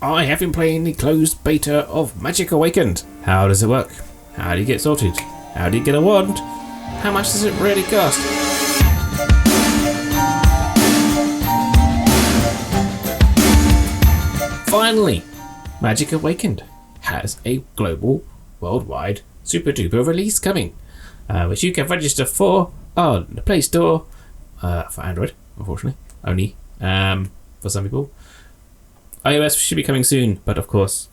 I have been playing the closed beta of Magic Awakened. How does it work? How do you get sorted? How do you get a wand? How much does it really cost? Finally, Magic Awakened has a global, worldwide, super duper release coming, which you can register for on the Play Store for Android, unfortunately, only for some people. iOS should be coming soon, but of course,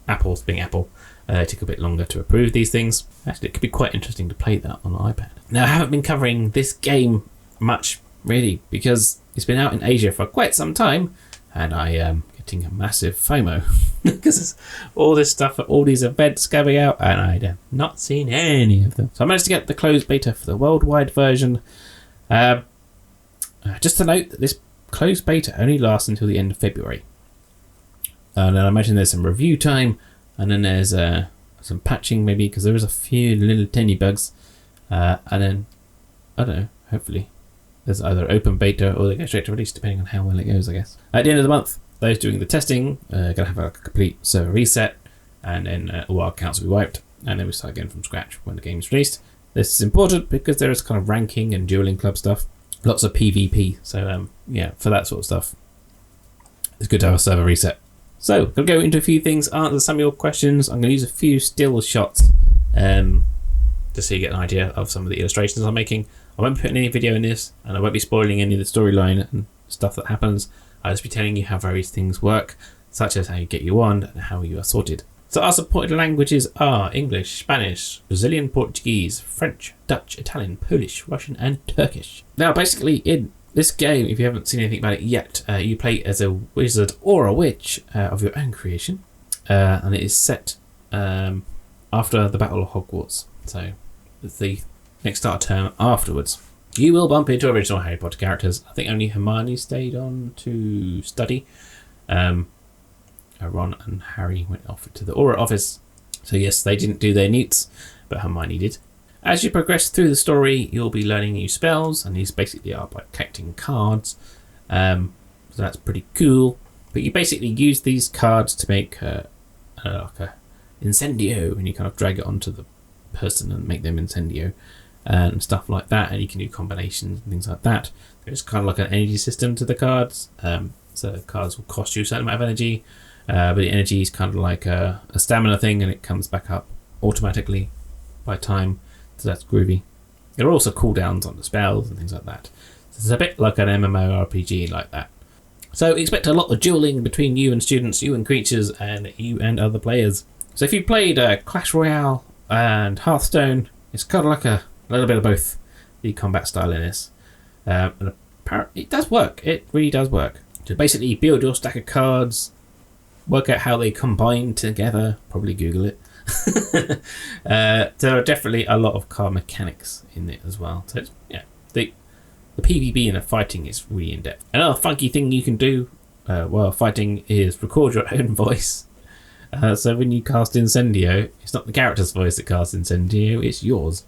Apple's being Apple, took a bit longer to approve these things. Actually, it could be quite interesting to play that on an iPad. Now, I haven't been covering this game much, really, because it's been out in Asia for quite some time, and I am getting a massive FOMO because all this stuff, all these events coming out, and I have not seen any of them. So I managed to get the closed beta for the worldwide version. Just to note that this closed beta only lasts until the end of February. And then I imagine there's some review time, and then there's some patching maybe, because there is a few little tiny bugs. And then, I don't know, hopefully there's either open beta or they go straight to release, depending on how well it goes, I guess. At the end of the month, those doing the testing are going to have a complete server reset, and then all our accounts will be wiped, and then we start again from scratch when the game's released. This is important because there is kind of ranking and dueling club stuff. Lots of PvP, so yeah, for that sort of stuff, it's good to have a server reset. So, I'm going to go into a few things, answer some of your questions. I'm going to use a few still shots just so you get an idea of some of the illustrations I'm making. I won't be putting any video in this, and I won't be spoiling any of the storyline and stuff that happens. I'll just be telling you how various things work, such as how you get your wand and how you are sorted. So our supported languages are English, Spanish, Brazilian Portuguese, French, Dutch, Italian, Polish, Russian, and Turkish. Now, basically, in this game, if you haven't seen anything about it yet, you play as a wizard or a witch of your own creation, and it is set after the Battle of Hogwarts. So, it's the next starter term afterwards. You will bump into original Harry Potter characters. I think only Hermione stayed on to study. Ron and Harry went off to the Aura office. So yes, they didn't do their newts, but Hermione did. As you progress through the story, you'll be learning new spells, and these basically are by collecting cards. So that's pretty cool. But you basically use these cards to make like a incendio, and you kind of drag it onto the person and make them incendio and stuff like that, and you can do combinations and things like that. There's kind of like an energy system to the cards. So the cards will cost you a certain amount of energy, but the energy is kind of like a stamina thing, and it comes back up automatically by time. So that's groovy. There are also cooldowns on the spells and things like that. So it's a bit like an MMORPG like that. So expect a lot of dueling between you and students, you and creatures, and you and other players. So if you played Clash Royale and Hearthstone, it's kind of like a little bit of both, the combat style in this. And apparently it does work. It really does work. To basically build your stack of cards, work out how they combine together, probably Google it. There are definitely a lot of card mechanics in it as well. So it's, yeah, the PvP and the fighting is really in depth. Another funky thing you can do while fighting is record your own voice. So when you cast Incendio, it's not the character's voice that casts Incendio, it's yours.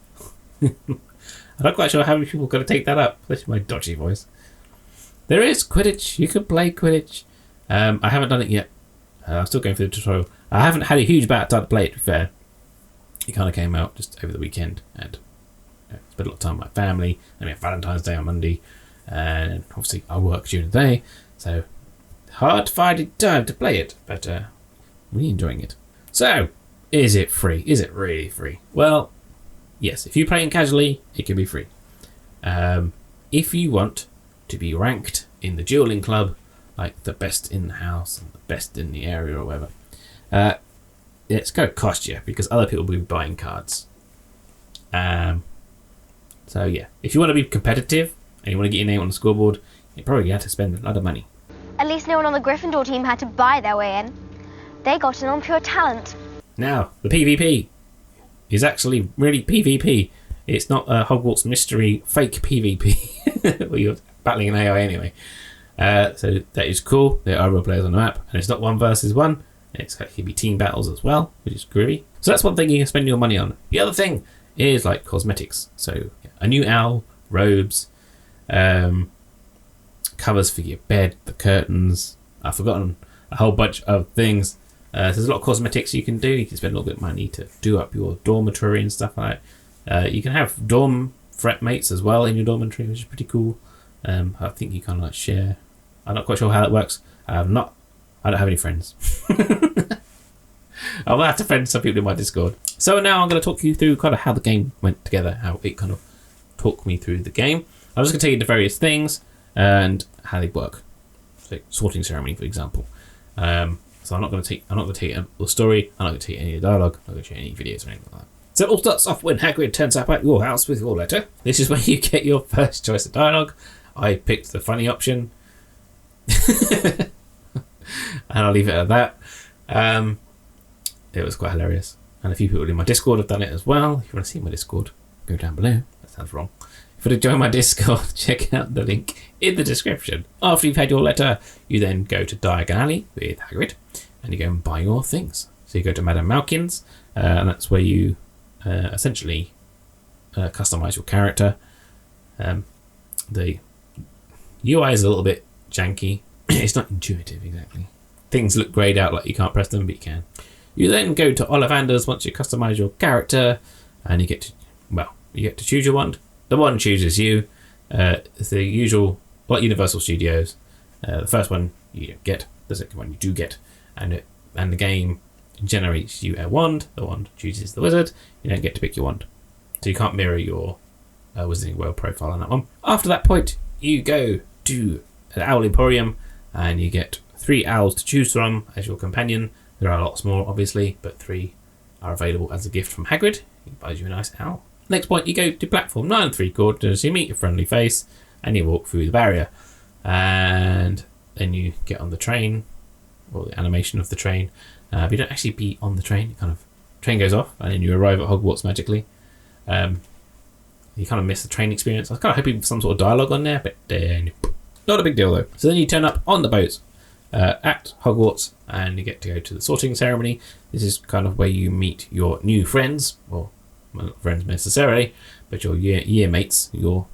I'm not quite sure how many people are going to take that up, especially my dodgy voice. There is Quidditch. You can play Quidditch. I haven't done it yet. I'm still going through the tutorial. I haven't had a huge amount of time to play it, to be fair. It kind of came out just over the weekend, and spent a lot of time with my family. And we had Valentine's Day on Monday, and obviously I work during the day, so hard to find time to play it, but really enjoying it. So, is it free? Is it really free? Well, yes, if you're playing casually, it can be free. If you want to be ranked in the dueling club, like the best in the house and the best in the area or whatever, it's going to cost you because other people will be buying cards. So yeah, if you want to be competitive and you want to get your name on the scoreboard, you probably have to spend a lot of money. At least no one on the Gryffindor team had to buy their way in. They got in on pure talent. Now, the PvP is actually really PvP. It's not a Hogwarts mystery fake PvP where you're battling an AI anyway. So that is cool. There are real players on the map, and it's not 1 versus 1. It's going to be team battles as well, which is groovy. So that's one thing you can spend your money on. The other thing is like cosmetics. So a new owl, robes, covers for your bed, the curtains. I've forgotten a whole bunch of things. There's a lot of cosmetics you can do. You can spend a little bit of money to do up your dormitory and stuff like that. You can have dorm flatmates as well in your dormitory, which is pretty cool. I think you kind of like share. I'm not quite sure how that works. I don't have any friends. I'll have to friend some people in my Discord. So now I'm going to talk you through kind of how the game went together, how it kind of talked me through the game. I'm just going to tell you the various things and how they work. So sorting ceremony, for example. So I'm not going to take the story. I'm not going to take any of the dialogue. I'm not going to show any videos or anything like that. So it all starts off when Hagrid turns up at your house with your letter. This is where you get your first choice of dialogue. I picked the funny option. And I'll leave it at that. It was quite hilarious. And a few people in my Discord have done it as well. If you want to see my Discord, go down below. That sounds wrong. If you want to join my Discord, check out the link in the description. After you've had your letter, you then go to Diagon Alley with Hagrid and you go and buy your things. So you go to Madame Malkin's and that's where you essentially customize your character. The UI is a little bit janky. It's not intuitive exactly. Things look grayed out like you can't press them, but you can. You then go to Ollivander's once you customize your character, and you get to choose your wand. The wand chooses you. It's the usual, like Universal Studios. The first one you don't get, the second one you do get, and the game generates you a wand. The wand chooses the wizard. You don't get to pick your wand, so you can't mirror your Wizarding World profile on that one. After that point, you go to an Owl Emporium, and you get 3 owls to choose from as your companion. There are lots more, obviously, but 3 are available as a gift from Hagrid. He buys you a nice owl. Next point, you go to platform 9 3/4, you meet your friendly face, and you walk through the barrier. And then you get on the train, or the animation of the train. But you don't actually be on the train. Train goes off, and then you arrive at Hogwarts magically. You kind of miss the train experience. I was kind of hoping for some sort of dialogue on there, but not a big deal though. So then you turn up on the boat at Hogwarts, and you get to go to the sorting ceremony. This is kind of where you meet your new friends, well not friends necessarily, but your year mates, your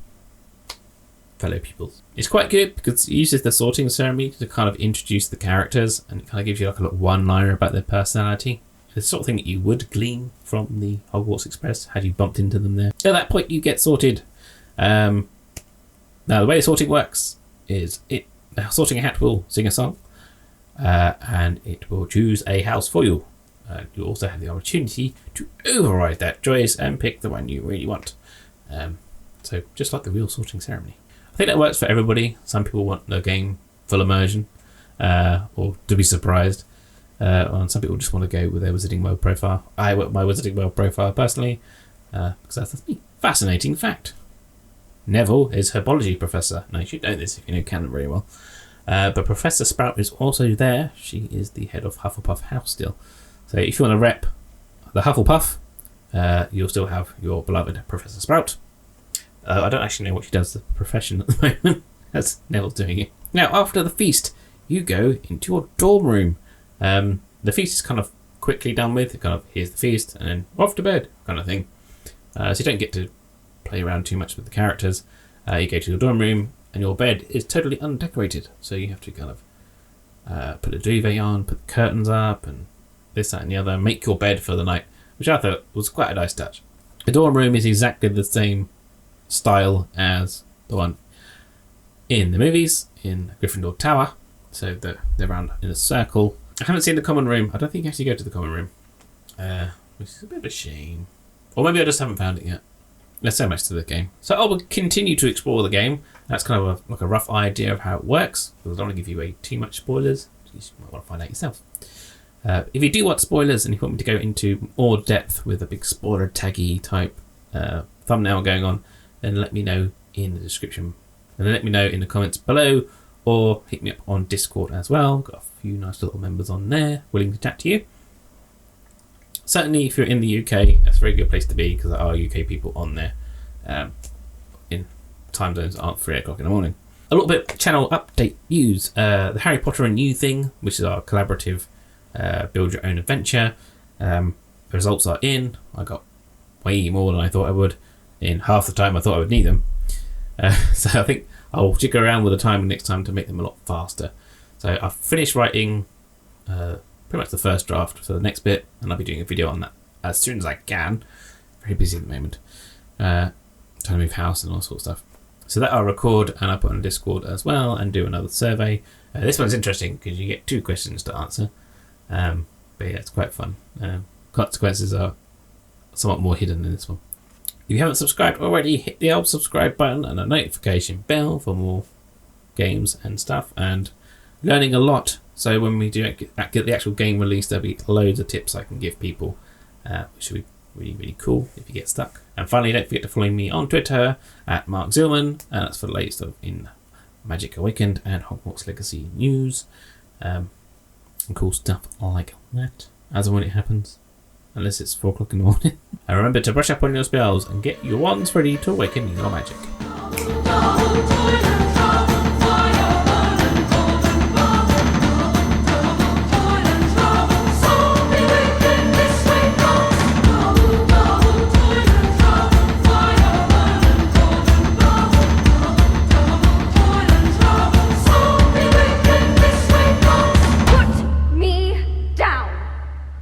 fellow pupils. It's quite good because it uses the sorting ceremony to kind of introduce the characters, and it kind of gives you like a little one-liner about their personality. It's the sort of thing that you would glean from the Hogwarts Express had you bumped into them there. At that point, you get sorted. Now, the way sorting works is sorting a hat will sing a song, and it will choose a house for you. You also have the opportunity to override that choice and pick the one you really want. So just like the real sorting ceremony. I think that works for everybody. Some people want the game full immersion, or to be surprised. And some people just want to go with their Wizarding World profile. I want my Wizarding World profile personally, because that's me. Fascinating fact. Neville is herbology professor. Now you should know this if you know canon very well. But Professor Sprout is also there. She is the head of Hufflepuff House still. So if you want to rep the Hufflepuff, you'll still have your beloved Professor Sprout. I don't actually know what she does the profession at the moment. That's Neville's doing it. Now after the feast, you go into your dorm room. The feast is kind of quickly done with. Kind of here's the feast and then off to bed kind of thing. So you don't get to play around too much with the characters. You go to your dorm room and your bed is totally undecorated. So you have to kind of put a duvet on, put the curtains up and this, that and the other. Make your bed for the night, which I thought was quite a nice touch. The dorm room is exactly the same style as the one in the movies in Gryffindor Tower. So they're around in a circle. I haven't seen the common room. I don't think you actually go to the common room, which is a bit of a shame. Or maybe I just haven't found it yet. There's so much to the game. So I will continue to explore the game. That's kind of like a rough idea of how it works. I don't want to give you away too much spoilers. You might want to find out yourself. If you do want spoilers and you want me to go into more depth with a big spoiler taggy type thumbnail going on, then let me know in the description. And then let me know in the comments below, or hit me up on Discord as well. Got a few nice little members on there willing to chat to you. Certainly if you're in the UK, that's a very good place to be because there are UK people on there in time zones that aren't 3 o'clock in the morning. A little bit of channel update news. The Harry Potter and You thing, which is our collaborative build your own adventure. The results are in. I got way more than I thought I would in half the time I thought I would need them. So I think I'll jiggle around with the time next time to make them a lot faster. So I've finished writing pretty much the first draft for the next bit, and I'll be doing a video on that as soon as I can. Very busy at the moment. Trying to move house and all sorts of stuff. So that I'll record and I'll put on Discord as well and do another survey. This one's interesting because you get 2 questions to answer. But yeah, it's quite fun. Consequences are somewhat more hidden in this one. If you haven't subscribed already, hit the old subscribe button and a notification bell for more games and stuff, and learning a lot. So when we do get the actual game released, there'll be loads of tips I can give people, which will be really, really cool if you get stuck. And finally, don't forget to follow me on Twitter at Mark Zillman, and that's for the latest in Magic Awakened and Hogwarts Legacy news, and cool stuff like that, as and when it happens, unless it's 4 o'clock in the morning. And remember to brush up on your spells and get your wands ready to awaken your magic.